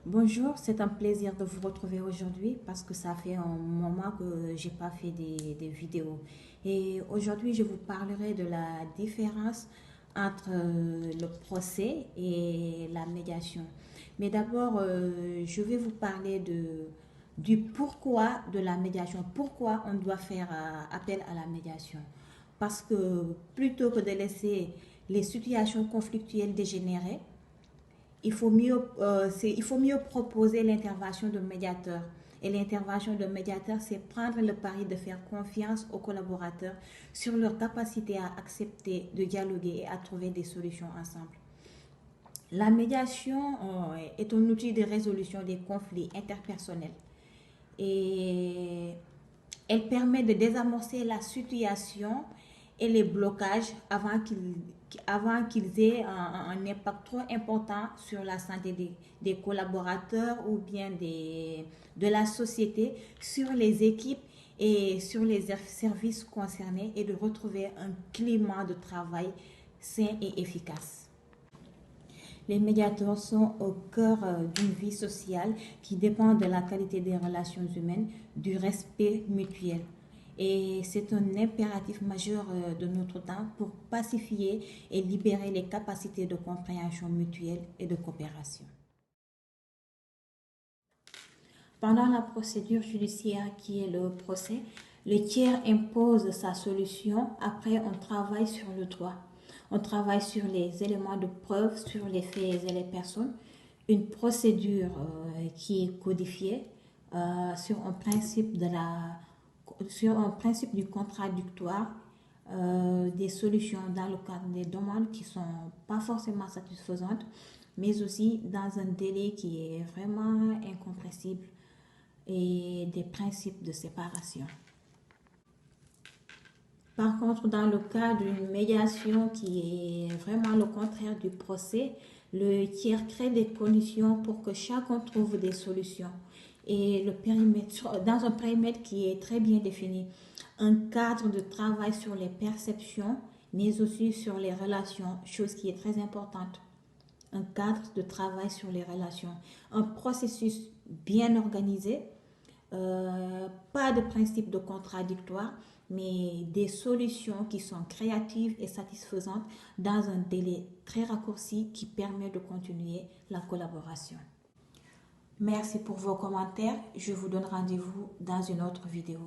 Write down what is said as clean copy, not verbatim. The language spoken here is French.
Bonjour, c'est un plaisir de vous retrouver aujourd'hui parce que ça fait un moment que j'ai pas fait des vidéos. Et aujourd'hui, je vous parlerai de la différence entre le procès et la médiation. Mais d'abord, je vais vous parler du pourquoi de la médiation. Pourquoi on doit faire appel à la médiation. Parce que plutôt que de laisser les situations conflictuelles dégénérer, il faut mieux proposer l'intervention de médiateur. Et l'intervention de médiateur, c'est prendre le pari de faire confiance aux collaborateurs sur leur capacité à accepter, de dialoguer et à trouver des solutions ensemble. La médiation est un outil de résolution des conflits interpersonnels et elle permet de désamorcer la situation et les blocages avant qu'ils aient un impact trop important sur la santé des collaborateurs ou bien de la société, sur les équipes et sur les services concernés et de retrouver un climat de travail sain et efficace. Les médiateurs sont au cœur d'une vie sociale qui dépend de la qualité des relations humaines, du respect mutuel. Et c'est un impératif majeur de notre temps pour pacifier et libérer les capacités de compréhension mutuelle et de coopération. Pendant la procédure judiciaire qui est le procès, le tiers impose sa solution. Après, on travaille sur le droit. On travaille sur les éléments de preuve, sur les faits et les personnes. Une procédure qui est codifiée sur sur un principe du contradictoire, des solutions dans le cadre des demandes qui ne sont pas forcément satisfaisantes, mais aussi dans un délai qui est vraiment incompressible et des principes de séparation. Par contre, dans le cas d'une médiation qui est vraiment le contraire du procès, le tiers crée des conditions pour que chacun trouve des solutions. Et le périmètre, dans un périmètre qui est très bien défini, un cadre de travail sur les perceptions, mais aussi sur les relations, chose qui est très importante. Un cadre de travail sur les relations, un processus bien organisé, pas de principe de contradictoire, mais des solutions qui sont créatives et satisfaisantes dans un délai très raccourci qui permet de continuer la collaboration. Merci pour vos commentaires. Je vous donne rendez-vous dans une autre vidéo.